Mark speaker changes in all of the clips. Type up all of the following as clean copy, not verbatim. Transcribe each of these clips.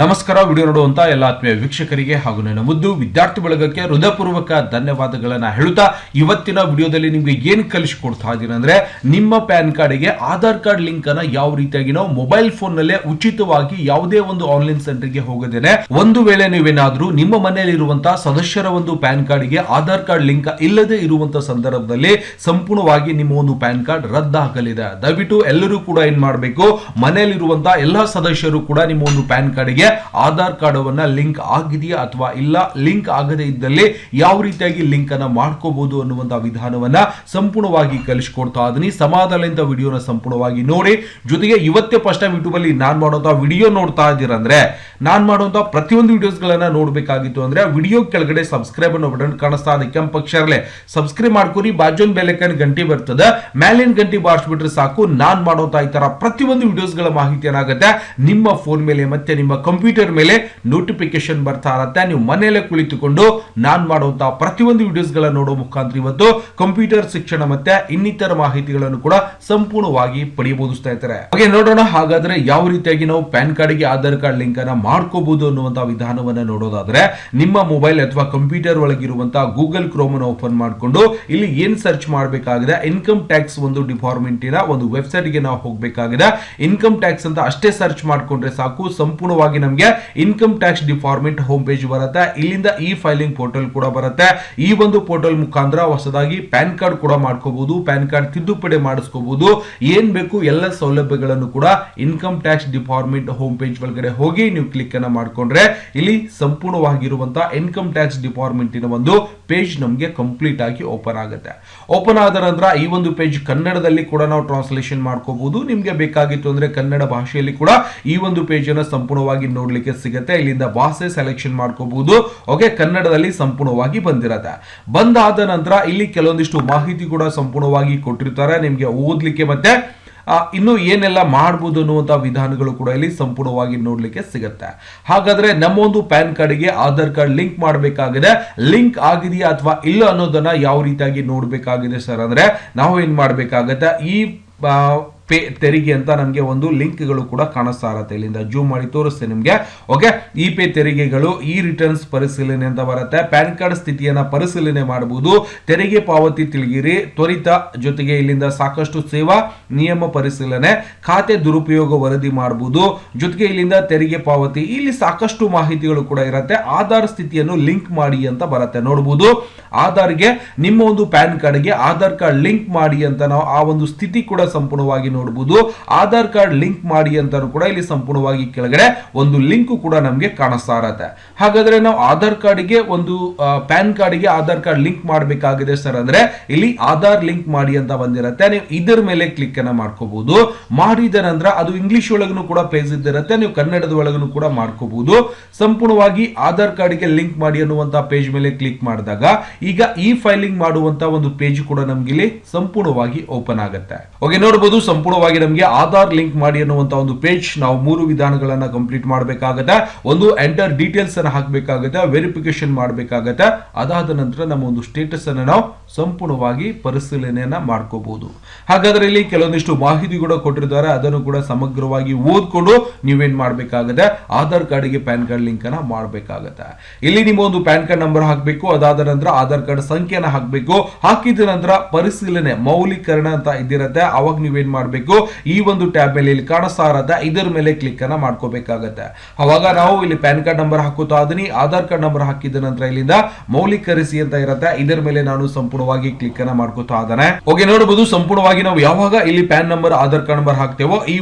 Speaker 1: ನಮಸ್ಕಾರ. ವಿಡಿಯೋ ನೋಡುವಂತ ಎಲ್ಲ ಆತ್ಮೀಯ ವೀಕ್ಷಕರಿಗೆ ಹಾಗೂ ನನ್ನ ಮುದ್ದು ವಿದ್ಯಾರ್ಥಿ ಬಳಗಕ್ಕೆ ಹೃದಯಪೂರ್ವಕ ಧನ್ಯವಾದಗಳನ್ನ ಹೇಳುತ್ತಾ ಇವತ್ತಿನ ವಿಡಿಯೋದಲ್ಲಿ ನಿಮ್ಗೆ ಏನ್ ಕಲಿಸಿಕೊಡ್ತಾ ಇದ್ದೀನಿ ಅಂದ್ರೆ ನಿಮ್ಮ ಪ್ಯಾನ್ ಕಾರ್ಡ್ಗೆ ಆಧಾರ್ ಕಾರ್ಡ್ ಲಿಂಕ್ ಅನ್ನ ಯಾವ ರೀತಿಯಾಗಿ ನಾವು ಮೊಬೈಲ್ ಫೋನ್ ನಲ್ಲೇ ಉಚಿತವಾಗಿ ಯಾವುದೇ ಒಂದು ಆನ್ಲೈನ್ ಸೆಂಟರ್ಗೆ ಹೋಗದೇನೆ ಒಂದು ವೇಳೆ ನೀವೇನಾದ್ರೂ ನಿಮ್ಮ ಮನೆಯಲ್ಲಿರುವಂತಹ ಸದಸ್ಯರ ಒಂದು ಪ್ಯಾನ್ ಕಾರ್ಡ್ಗೆ ಆಧಾರ್ ಕಾರ್ಡ್ ಲಿಂಕ್ ಇಲ್ಲದೆ ಇರುವಂತಹ ಸಂದರ್ಭದಲ್ಲಿ ಸಂಪೂರ್ಣವಾಗಿ ನಿಮ್ಮ ಒಂದು ಪ್ಯಾನ್ ಕಾರ್ಡ್ ರದ್ದಾಗಲಿದೆ. ದಯವಿಟ್ಟು ಎಲ್ಲರೂ ಕೂಡ ಏನ್ ಮಾಡಬೇಕು, ಮನೆಯಲ್ಲಿರುವಂತಹ ಎಲ್ಲಾ ಸದಸ್ಯರು ಕೂಡ ನಿಮ್ಮ ಒಂದು ಪ್ಯಾನ್ ಕಾರ್ಡ್ಗೆ ಆಧಾರ್ ಕಾರ್ಡ್ ಅವನ್ನ ಲಿಂಕ್ ಆಗಿದೆಯಾ ಅಥವಾ ಇಲ್ಲ, ಲಿಂಕ್ ಆಗದೆ ಇದ್ದಲ್ಲಿ ಯಾವ ರೀತಿಯಾಗಿ ಲಿಂಕ್ ಅನ್ನ ಮಾಡ್ಕೋಬಹುದು ಅನ್ನುವಂತಹ ವಿಧಾನವನ್ನ ಸಂಪೂರ್ಣವಾಗಿ ಕಲಿಸಿಕೊಡ್ತಾ ಇದೀನಿ. ಸಮಾಧಾನದಿಂದ ವಿಡಿಯೋನ ಸಂಪೂರ್ಣವಾಗಿ ನೋಡಿ. ಜೊತೆಗೆ ಇವತ್ತೇ ಫಸ್ಟ್ ಟೈಮ್ ಯೂಟ್ಯೂಬ್ ಅಲ್ಲಿ ನಾನ್ ಮಾಡುವಂತಹ ವಿಡಿಯೋ ನೋಡ್ತಾ ಇದ್ದೀರಂದ್ರೆ, ನಾನ್ ಮಾಡುವಂತಹ ಪ್ರತಿಯೊಂದು ವಿಡಿಯೋಸ್ ಗಳನ್ನ ನೋಡ್ಬೇಕಾಗಿತ್ತು ಅಂದ್ರೆ ವಿಡಿಯೋ ಕೆಳಗಡೆ ಸಬ್ಸ್ಕ್ರೈಬ್ ಅನ್ನೋ ಬಟನ್ ಕಾಣಿಸ್ತಾ ಇದೆ, ಕೆಂಪು ಅಕ್ಷರಲ್ಲೇ ಸಬ್ಸ್ಕ್ರೈಬ್ ಮಾಡ್ಕೊರಿ. ಬಾಜುನ್ ಬೆಲ್ ಐಕಾನ್ ಗಂಟೆ ಬರ್ತದೆ, ಮೇಲಿನ ಗಂಟೆ ಬಾರಿಸ್ಬಿಟ್ರೆ ಸಾಕು. ನಾನ್ ಮಾಡುವಂತಹ ಈ ತರ ಪ್ರತಿಯೊಂದು ವಿಡಿಯೋಸ್ ಗಳ ಮಾಹಿತಿ ಏನಾಗುತ್ತೆ ನಿಮ್ಮ ಫೋನ್ ಮೇಲೆ ಮತ್ತೆ ನಿಮ್ಮ ಕಂಪ್ಯೂಟರ್ ಮೇಲೆ ನೋಟಿಫಿಕೇಶನ್ ಬರ್ತಾ ಇರುತ್ತೆ. ನೀವು ಮನೆಯಲ್ಲೇ ಕುಳಿತುಕೊಂಡು ನಾನ್ ಮಾಡುವಂತಹ ಪ್ರತಿಯೊಂದು ವಿಡಿಯೋಸ್ ಗಳನ್ನ ನೋಡೋ ಮುಖಾಂತರ ಇವತ್ತು ಕಂಪ್ಯೂಟರ್ ಶಿಕ್ಷಣ ಮತ್ತೆ ಇನ್ನಿತರ ಮಾಹಿತಿಗಳನ್ನು ಕೂಡ ಸಂಪೂರ್ಣವಾಗಿ ಪಡೆಯಬಹುದು ಸ್ನೇಹಿತರೆ. ಹಾಗೆ ನೋಡೋಣ ಹಾಗಾದ್ರೆ ಯಾವ ರೀತಿಯಾಗಿ ನಾವು ಪ್ಯಾನ್ ಕಾರ್ಡ್ಗೆ ಆಧಾರ್ ಕಾರ್ಡ್ ಲಿಂಕ್ ಅನ್ನ ಮಾಡ್ಕೋಬಹುದು ಅನ್ನುವಂತಹ ವಿಧಾನವನ್ನ ನೋಡೋದಾದ್ರೆ, ನಿಮ್ಮ ಮೊಬೈಲ್ ಅಥವಾ ಕಂಪ್ಯೂಟರ್ ಒಳಗಿರುವಂತಹ ಗೂಗಲ್ ಕ್ರೋಮ್ ಅನ್ನು ಓಪನ್ ಮಾಡಿಕೊಂಡು ಇಲ್ಲಿ ಏನ್ ಸರ್ಚ್ ಮಾಡಬೇಕಾಗಿದೆ, ಇನ್ಕಮ್ ಟ್ಯಾಕ್ಸ್ ಒಂದು ಡಿಪಾರ್ಟ್ಮೆಂಟಿನ ಒಂದು ವೆಬ್ಸೈಟ್ ಗೆ ನಾವು ಹೋಗಬೇಕಾಗಿದೆ. ಇನ್ಕಮ್ ಟ್ಯಾಕ್ಸ್ ಅಂತ ಅಷ್ಟೇ ಸರ್ಚ್ ಮಾಡ್ಕೊಂಡ್ರೆ ಸಾಕು, ಸಂಪೂರ್ಣವಾಗಿ ನಮಗೆ income tax department home page ಬರುತ್ತೆ. ಇಲ್ಲಿಂದ ಈ ಫೈಲಿಂಗ್ ಪೋರ್ಟಲ್ ಕೂಡ ಬರುತ್ತೆ. ಈ ಒಂದು ಪೋರ್ಟಲ್ ಮುಖಾಂತರ ಹೊಸದಾಗಿ ಪ್ಯಾನ್ ಕಾರ್ಡ್ ಕೂಡ ಮಾಡ್ಕೋಬಹುದು, ಪ್ಯಾನ್ ಕಾರ್ಡ್ ತಿದ್ದುಪಡಿ ಮಾಡಿಸ್ಕೋಬಹುದು, ಏನ್ ಬೇಕು ಎಲ್ಲ ಸೌಲಭ್ಯಗಳನ್ನು ಕೂಡ income tax department home page ಒಳಗಡೆ ಹೋಗಿ ನೀವು ಕ್ಲಿಕ್ ಅನ್ನ ಮಾಡ್ಕೊಂಡ್ರೆ ಇಲ್ಲಿ ಸಂಪೂರ್ಣವಾಗಿರುವಂತಹ ಇನ್ಕಮ್ ಟ್ಯಾಕ್ಸ್ ಡಿಪಾರ್ಟ್ಮೆಂಟಿನ ಒಂದು ಪೇಜ್ ನಮಗೆ ಕಂಪ್ಲೀಟ್ ಆಗಿ ಓಪನ್ ಆಗುತ್ತೆ. ಓಪನ್ ಆದ ನಂತರ ಈ ಒಂದು ಪೇಜ್ ಕನ್ನಡದಲ್ಲಿ ಕೂಡ ನಾವು ಟ್ರಾನ್ಸ್ಲೇಷನ್ ಮಾಡ್ಕೋಬಹುದು. ನಿಮ್ಗೆ ಬೇಕಾಗಿತ್ತು ಅಂದ್ರೆ ಕನ್ನಡ ಭಾಷೆಯಲ್ಲಿ ಕೂಡ ಈ ಒಂದು ಪೇಜ್ ಅನ್ನ ಸಂಪೂರ್ಣವಾಗಿ ನೋಡ್ಲಿಕ್ಕೆ ಸಿಗುತ್ತೆ. ಇಲ್ಲಿಂದ ಭಾಷೆ ಸೆಲೆಕ್ಷನ್ ಮಾಡ್ಕೋಬಹುದು. ಓಕೆ, ಕನ್ನಡದಲ್ಲಿ ಸಂಪೂರ್ಣವಾಗಿ ಬಂದಿರತ್ತೆ. ಬಂದಾದ ನಂತರ ಇಲ್ಲಿ ಕೆಲವೊಂದಿಷ್ಟು ಮಾಹಿತಿ ಕೂಡ ಸಂಪೂರ್ಣವಾಗಿ ಕೊಟ್ಟಿರ್ತಾರೆ ನಿಮ್ಗೆ ಓದ್ಲಿಕ್ಕೆ, ಮತ್ತೆ ಇನ್ನು ಏನೆಲ್ಲ ಮಾಡಬಹುದು ಅನ್ನುವಂತಹ ವಿಧಾನಗಳು ಕೂಡ ಇಲ್ಲಿ ಸಂಪೂರ್ಣವಾಗಿ ನೋಡ್ಲಿಕ್ಕೆ ಸಿಗುತ್ತೆ. ಹಾಗಾದ್ರೆ ನಮ್ಮ ಒಂದು ಪ್ಯಾನ್ ಕಾರ್ಡ್ಗೆ ಆಧಾರ್ ಕಾರ್ಡ್ ಲಿಂಕ್ ಮಾಡಬೇಕಾಗಿದೆ, ಲಿಂಕ್ ಆಗಿದೆಯಾ ಅಥವಾ ಇಲ್ಲ ಅನ್ನೋದನ್ನ ಯಾವ ರೀತಿಯಾಗಿ ನೋಡ್ಬೇಕಾಗಿದೆ ಸರ್ ಅಂದ್ರೆ, ನಾವು ಏನ್ ಮಾಡ್ಬೇಕಾಗತ್ತೆ, ಈ ಪೇ ತೆರಿಗೆ ಅಂತ ನಮಗೆ ಒಂದು ಲಿಂಕ್ಗಳು ಕೂಡ ಕಾಣಿಸ್ತಾ ಇರುತ್ತೆ. ಇಲ್ಲಿಂದ ಜೂಮ್ ಮಾಡಿ ತೋರಿಸ್ತೇನೆ ನಿಮಗೆ. ಓಕೆ, ಈ ಪೇ ತೆರಿಗೆಗಳು, ಈ ರಿಟರ್ನ್ಸ್ ಪರಿಶೀಲನೆ ಅಂತ ಬರುತ್ತೆ. ಪ್ಯಾನ್ ಕಾರ್ಡ್ ಸ್ಥಿತಿಯನ್ನ ಪರಿಶೀಲನೆ ಮಾಡಬಹುದು, ತೆರಿಗೆ ಪಾವತಿ ತಿಳಿಗಿರಿ ತ್ವರಿತ, ಜೊತೆಗೆ ಇಲ್ಲಿಂದ ಸಾಕಷ್ಟು ಸೇವಾ ನಿಯಮ ಪರಿಶೀಲನೆ, ಖಾತೆ ದುರುಪಯೋಗ ವರದಿ ಮಾಡಬಹುದು, ಜೊತೆಗೆ ಇಲ್ಲಿಂದ ತೆರಿಗೆ ಪಾವತಿ, ಇಲ್ಲಿ ಸಾಕಷ್ಟು ಮಾಹಿತಿಗಳು ಕೂಡ ಇರುತ್ತೆ. ಆಧಾರ್ ಸ್ಥಿತಿಯನ್ನು ಲಿಂಕ್ ಮಾಡಿ ಅಂತ ಬರುತ್ತೆ, ನೋಡಬಹುದು. ಆಧಾರ್ಗೆ ನಿಮ್ಮ ಒಂದು ಪ್ಯಾನ್ ಕಾರ್ಡ್ಗೆ ಆಧಾರ್ ಕಾರ್ಡ್ ಲಿಂಕ್ ಮಾಡಿ ಅಂತ ನಾವು ಆ ಒಂದು ಸ್ಥಿತಿ ಕೂಡ ಸಂಪೂರ್ಣವಾಗಿ ನೋಡಬಹುದು. ಆಧಾರ್ ಕಾರ್ಡ್ ಲಿಂಕ್ ಮಾಡಿ ಅಂತ ಕೂಡ ಇಲ್ಲಿ ಸಂಪೂರ್ಣವಾಗಿ ಕೆಳಗಡೆ ಒಂದು ಲಿಂಕ್ ಕೂಡ ನಮಗೆ ಕಾಣಿಸ್ತಾ ಇರುತ್ತೆ. ಹಾಗಾದ್ರೆ ನಾವು ಆಧಾರ್ ಕಾರ್ಡ್ಗೆ ಒಂದು ಪ್ಯಾನ್ ಕಾರ್ಡ್ಗೆ ಆಧಾರ್ ಕಾರ್ಡ್ ಲಿಂಕ್ ಮಾಡಬೇಕಾಗಿದೆ ಸರ್ ಅಂದ್ರೆ, ಇಲ್ಲಿ ಆಧಾರ್ ಲಿಂಕ್ ಮಾಡಿ ಅಂತ ಬಂದಿರುತ್ತೆ. ನೀವು ಇದರ ಮೇಲೆ ಕ್ಲಿಕ್ ಅನ್ನ ಮಾಡ್ಕೋಬಹುದು. ಮಾಡಿದ ನಂತರ ಅದು ಇಂಗ್ಲಿಷ್ ಒಳಗೂ ಕೂಡ ಪೇಜ್ ಇದ್ದಿರುತ್ತೆ, ನೀವು ಕನ್ನಡದ ಒಳಗೂ ಕೂಡ ಮಾಡ್ಕೋಬಹುದು. ಸಂಪೂರ್ಣವಾಗಿ ಆಧಾರ್ ಕಾರ್ಡ್ಗೆ ಲಿಂಕ್ ಮಾಡಿ ಅನ್ನುವಂತ ಪೇಜ್ ಮೇಲೆ ಕ್ಲಿಕ್ ಮಾಡಿದಾಗ ಈಗ ಈ ಫೈಲಿಂಗ್ ಮಾಡುವಂತ ಒಂದು ಪೇಜ್ ಕೂಡ ನಮ್ಗೆ ಇಲ್ಲಿ ಸಂಪೂರ್ಣವಾಗಿ ಓಪನ್ ಆಗುತ್ತೆ. ಓಕೆ, ನೋಡಬಹುದು ಸಂಪೂರ್ಣವಾಗಿ ನಮಗೆ ಆಧಾರ್ ಲಿಂಕ್ ಮಾಡಿ ಅನ್ನುವಂತ ಒಂದು ಪೇಜ್. ನಾವು 3 ವಿಧಾನಗಳನ್ನ ಕಂಪ್ಲೀಟ್ ಮಾಡಬೇಕಾಗುತ್ತೆ. ಒಂದು ಎಂಟರ್ ಡೀಟೇಲ್ಸ್ ಅನ್ನ ಹಾಕಬೇಕಾಗುತ್ತೆ, ವೆರಿಫಿಕೇಶನ್ ಮಾಡಬೇಕಾಗುತ್ತೆ. ಅದಾದ ನಂತರ ನಮ್ಮ ಒಂದು ಸ್ಟೇಟಸ್ ಅನ್ನ ನಾವು ಸಂಪೂರ್ಣವಾಗಿ ಪರಿಶೀಲನೆಯನ್ನ ಮಾಡ್ಕೋಬಹುದು. ಹಾಗಾದ್ರೆ ಇಲ್ಲಿ ಕೆಲವೊಂದಿಷ್ಟು ಮಾಹಿತಿ ಕೂಡ ಕೊಟ್ಟಿರ್ತಾರೆ, ಅದನ್ನು ಕೂಡ ಸಮಗ್ರವಾಗಿ ಓದ್ಕೊಂಡು ನೀವೇನ್ ಮಾಡಬೇಕಾಗುತ್ತೆ, ಆಧಾರ್ ಕಾರ್ಡ್ಗೆ ಪ್ಯಾನ್ ಕಾರ್ಡ್ ಲಿಂಕ್ ಅನ್ನ ಮಾಡಬೇಕಾಗುತ್ತೆ. ಇಲ್ಲಿ ನಿಮ್ಮ ಒಂದು ಪ್ಯಾನ್ ಕಾರ್ಡ್ ನಂಬರ್ ಹಾಕಬೇಕು, ಅದಾದ ನಂತರ ಆಧಾರ್ ಕಾರ್ಡ್ ಸಂಖ್ಯೆನ ಹಾಕಬೇಕು. ಹಾಕಿದ ನಂತರ ಪರಿಶೀಲನೆ ಮೌಲ್ಯೀಕರಣ ಅಂತ ಇದಿರುತ್ತೆ, ಅವಾಗ ನೀವೇನ್ ಮಾಡಬೇಕು, ಈ ಒಂದು ಟ್ಯಾಬ್ ಮೇಲೆ ಇಲ್ಲಿ ಕಾಣಿಸ್ತಾ ಇರುತ್ತೆ, ಇದರ ಮೇಲೆ ಕ್ಲಿಕ್ ಅನ್ನ ಮಾಡ್ಕೋಬೇಕಾಗತ್ತೆ. ಅವಾಗ ನಾವು ಇಲ್ಲಿ ಪ್ಯಾನ್ ಕಾರ್ಡ್ ನಂಬರ್ ಹಾಕುತ್ತಾ ಇದೀನಿ, ಆಧಾರ್ ಕಾರ್ಡ್ ನಂಬರ್ ಹಾಕಿದ ನಂತರ ಇಲ್ಲಿಂದ ಮೌಲ್ಯೀಕರಿಸಿ ಅಂತ ಇರುತ್ತೆ, ಇದರ ಮೇಲೆ ನಾನು ಸಂಪೂರ್ಣವಾಗಿ ಕ್ಲಿಕ್ ಅನ್ನ ಮಾಡ್ಕೋತಾ ಇದ್ದಾನೆ. ಓಕೆ, ನೋಡಬಹುದು ಸಂಪೂರ್ಣವಾಗಿ ನಾವು ಯಾವಾಗ ಇಲ್ಲಿ PAN number Aadhaar card number ಹಾಕ್ತೇವೋ ಈ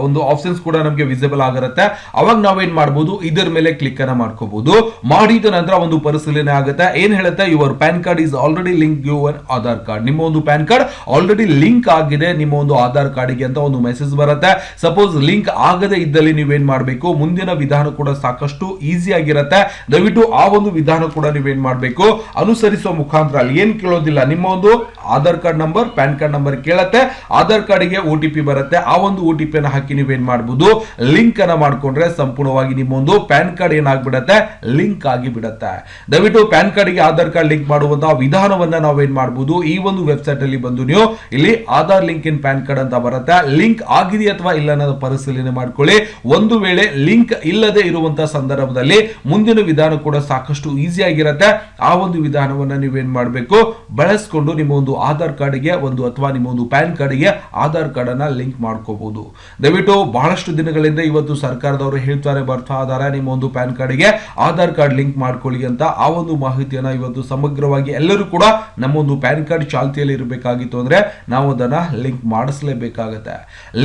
Speaker 1: ಒಂದು ಆಪ್ಷನ್ಸ್ ಕೂಡ ನಮಗೆ ವಿಸಿಬಲ್ ಆಗಿರುತ್ತೆ. ಅವಾಗ ನಾವೇನ್ ಮಾಡಬಹುದು, ಇದರ ಮೇಲೆ ಕ್ಲಿಕ್ ಅನ್ನ ಮಾಡ್ಕೋಬಹುದು. ಮಾಡಿದ ನಂತರ ಒಂದು ಪರಿಶೀಲನೆ ಆಗುತ್ತೆ. ಏನ್ ಹೇಳುತ್ತೆ, your PAN card is already link your Aadhaar card. ನಿಮ್ಮ ಒಂದು ಪ್ಯಾನ್ ಕಾರ್ಡ್ ಆಲ್ರೆಡಿ ಲಿಂಕ್ ಆಗಿದೆ ನಿಮ್ಮ ಒಂದು ಆಧಾರ್ ಕಾರ್ಡ್ಗೆ ಅಂತ ಒಂದು ಮೆಸೇಜ್ ಬರುತ್ತೆ. ಸಪೋಸ್ ಲಿಂಕ್ ಆಗದೆ ಇದ್ದಲ್ಲಿ ನೀವೇನ್ ಮಾಡಬೇಕು, ಮುಂದಿನ ವಿಧಾನ ಕೂಡ ಸಾಕಷ್ಟು ಈಸಿ ಆಗಿರುತ್ತೆ. ದಯವಿಟ್ಟು ಆ ಒಂದು ವಿಧಾನ ಕೂಡ ನೀವೇನ್ ಮಾಡಬೇಕು, ಅನುಸರಿಸುವ ಮುಖಾಂತರ ಅಲ್ಲಿ ಏನ್ ಕೇಳೋದಿಲ್ಲ, ನಿಮ್ಮ ಒಂದು Aadhaar card number PAN card number ಕೇಳುತ್ತೆ, ಆಧಾರ್ ಕಾರ್ಡ್ಗೆ OTP ಬರುತ್ತೆ, ಆ ಒಂದು OTP ಅನ್ನ ಹಾಕಿ ನೀವೇನ್ ಮಾಡಬಹುದು, ಲಿಂಕ್ ಅನ್ನ ಮಾಡ್ಕೊಂಡ್ರೆ ಸಂಪೂರ್ಣವಾಗಿ ನಿಮ್ಮ ಒಂದು ಪ್ಯಾನ್ ಕಾರ್ಡ್ ಏನಾಗ್ಬಿಡತ್ತೆ, ಲಿಂಕ್ ಆಗಿ ಬಿಡುತ್ತೆ. ದಯವಿಟ್ಟು ಪ್ಯಾನ್ ಕಾರ್ಡ್ಗೆ ಆಧಾರ್ ಕಾರ್ಡ್ ಲಿಂಕ್ ಮಾಡುವಂತಹ ವಿಧಾನವನ್ನ ನಾವೇನ್ ಮಾಡಬಹುದು, ಈ ಒಂದು ವೆಬ್ಸೈಟ್ ಅಲ್ಲಿ ಬಂದು ನೀವು ಇಲ್ಲಿ ಆಧಾರ್ ಲಿಂಕ್ ಇನ್ ಪ್ಯಾನ್ ಕಾರ್ಡ್ ಕಾರ್ಡ್ ಅಂತ ಬರುತ್ತೆ. ಲಿಂಕ್ ಆಗಿದೆ ಅಥವಾ ಇಲ್ಲ ಅನ್ನೋದು ಪರಿಶೀಲನೆ ಮಾಡ್ಕೊಳ್ಳಿ. ಒಂದು ವೇಳೆ ಲಿಂಕ್ ಇಲ್ಲದೆ ಇರುವಂತಹ ಸಂದರ್ಭದಲ್ಲಿ ಮುಂದಿನ ವಿಧಾನ ಕೂಡ ಸಾಕಷ್ಟು ಈಸಿ ಆಗಿರುತ್ತೆ. ಆ ಒಂದು ವಿಧಾನವನ್ನ ನೀವೇನ್ ಮಾಡಬೇಕು, ಬಳಸಿಕೊಂಡು ನಿಮ್ಮ ಒಂದು ಆಧಾರ್ ಕಾರ್ಡ್ಗೆ ಅಥವಾ ನಿಮ್ಮ ಒಂದು ಪ್ಯಾನ್ ಕಾರ್ಡ್ಗೆ ಆಧಾರ್ ಕಾರ್ಡ್ ಅನ್ನ ಲಿಂಕ್ ಮಾಡ್ಕೋಬಹುದು. ದಯವಿಟ್ಟು ಬಹಳಷ್ಟು ದಿನಗಳಿಂದ ಇವತ್ತು ಸರ್ಕಾರದವರು ಬರ್ತಾ ಇದ್ದಾರೆ, ನಿಮ್ಮ ಒಂದು ಪ್ಯಾನ್ ಕಾರ್ಡ್ಗೆ ಆಧಾರ್ ಕಾರ್ಡ್ ಲಿಂಕ್ ಮಾಡ್ಕೊಳ್ಳಿ ಅಂತ. ಆ ಒಂದು ಮಾಹಿತಿಯನ್ನ ಇವತ್ತು ಸಮಗ್ರವಾಗಿ ಎಲ್ಲರೂ ಕೂಡ ನಮ್ಮ ಒಂದು ಪ್ಯಾನ್ ಕಾರ್ಡ್ ಚಾಲ್ತಿಯಲ್ಲಿ ಇರಬೇಕಾಗಿತ್ತು ಅಂದ್ರೆ ನಾವು ಅದನ್ನ ಲಿಂಕ್ ಮಾಡಿಸಲೇಬೇಕಾಗುತ್ತೆ.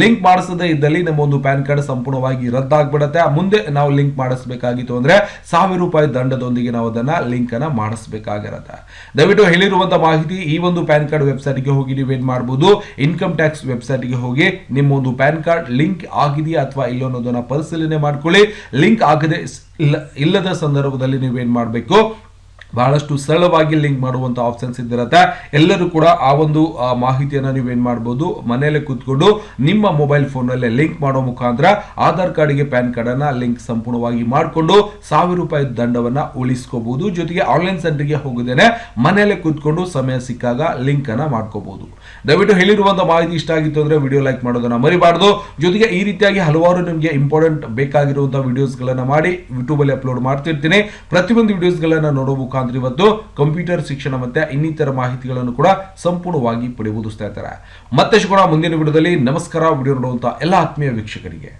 Speaker 1: ಲಿಂಕ್ ಮಾಡಿಸದೇ ಇದ್ದಲ್ಲಿ ನಮ್ಮ ಒಂದು ಪ್ಯಾನ್ ಕಾರ್ಡ್ ಸಂಪೂರ್ಣವಾಗಿ ರದ್ದಾಗ್ಬಿಡುತ್ತೆ. ಮುಂದೆ ನಾವು ಲಿಂಕ್ ಮಾಡಿಸಬೇಕಾಗಿತ್ತು ಅಂದ್ರೆ ₹1000 ದಂಡದೊಂದಿಗೆ ನಾವು ಅದನ್ನ ಲಿಂಕ್ ಅನ್ನ ಮಾಡಿಸಬೇಕಾಗಿರುತ್ತೆ. ದಯವಿಟ್ಟು ಹೇಳಿರುವಂತಹ ಮಾಹಿತಿ ಈ ಒಂದು ಪ್ಯಾನ್ ಕಾರ್ಡ್ ವೆಬ್ಸೈಟ್ ಗೆ ಹೋಗಿ ನೀವೇನ್ ಮಾಡಬಹುದು, ಇನ್ಕಮ್ ಟ್ಯಾಕ್ಸ್ ವೆಬ್ಸೈಟ್ ಗೆ ಹೋಗಿ ನಿಮ್ಮ ಒಂದು ಪ್ಯಾನ್ ಕಾರ್ಡ್ ಲಿಂಕ್ ಆಗಿದೆಯಾ ಅಥವಾ ಇಲ್ಲ ಅನ್ನೋದನ್ನ ಪರಿಶೀಲನೆ ಮಾಡ್ಕೊಳ್ಳಿ. ಲಿಂಕ್ ಆಗದೆ ಇಲ್ಲದ ಸಂದರ್ಭದಲ್ಲಿ ನೀವೇನ್ ಮಾಡಬೇಕು, ಬಹಳಷ್ಟು ಸರಳವಾಗಿ ಲಿಂಕ್ ಮಾಡುವಂತ ಆಪ್ಷನ್ಸ್ ಇದ್ದಿರುತ್ತೆ. ಎಲ್ಲರೂ ಕೂಡ ಆ ಒಂದು ಮಾಹಿತಿಯನ್ನ ನೀವೇನ್ ಮಾಡಬಹುದು, ಮನೆಯಲ್ಲೇ ಕೂತ್ಕೊಂಡು ನಿಮ್ಮ ಮೊಬೈಲ್ ಫೋನ್ ನಲ್ಲೇ ಲಿಂಕ್ ಮಾಡೋ ಮುಖಾಂತರ ಆಧಾರ್ ಕಾರ್ಡ್ಗೆ ಪ್ಯಾನ್ ಕಾರ್ಡ್ ಅನ್ನ ಲಿಂಕ್ ಸಂಪೂರ್ಣವಾಗಿ ಮಾಡಿಕೊಂಡು ₹1000 ದಂಡವನ್ನ ಉಳಿಸ್ಕೋಬಹುದು. ಜೊತೆಗೆ ಆನ್ಲೈನ್ ಸೆಂಟರ್ಗೆ ಹೋಗದೇನೆ ಮನೆಯಲ್ಲೇ ಕೂತ್ಕೊಂಡು ಸಮಯ ಸಿಕ್ಕಾಗ ಲಿಂಕ್ ಅನ್ನ ಮಾಡ್ಕೋಬಹುದು. ದಯವಿಟ್ಟು ಹೇಳಿರುವಂತಹ ಮಾಹಿತಿ ಇಷ್ಟ ಆಗಿತ್ತು ಅಂದ್ರೆ ವಿಡಿಯೋ ಲೈಕ್ ಮಾಡೋದನ್ನ ಮರಿಬಾರ್ದು. ಜೊತೆಗೆ ಈ ರೀತಿಯಾಗಿ ಹಲವಾರು ನಿಮಗೆ ಇಂಪಾರ್ಟೆಂಟ್ ಬೇಕಾಗಿರುವಂತಹ ವಿಡಿಯೋಸ್ ಗಳನ್ನ ಮಾಡಿ ಯೂಟ್ಯೂಬ್ ಅಲ್ಲಿ ಅಪ್ಲೋಡ್ ಮಾಡ್ತಿರ್ತೀನಿ. ಪ್ರತಿಯೊಂದು ವಿಡಿಯೋಸ್ ಗಳನ್ನ ನೋಡೋ ಮುಖಾಂತರ ಇವತ್ತು ಕಂಪ್ಯೂಟರ್ ಶಿಕ್ಷಣ ಮತ್ತೆ ಇನ್ನಿತರ ಮಾಹಿತಿಗಳನ್ನು ಕೂಡ ಸಂಪೂರ್ಣವಾಗಿ ಪಡೆಯಬಹುದು ಸ್ನೇಹಿತರೆ. ಮತ್ತೆ ಸಿಗೋಣ ಮುಂದಿನ ವಿಡಿಯೋದಲ್ಲಿ. ನಮಸ್ಕಾರ. ವಿಡಿಯೋ ನೋಡುವಂತ ಎಲ್ಲ ಆತ್ಮೀಯ ವೀಕ್ಷಕರಿಗೆ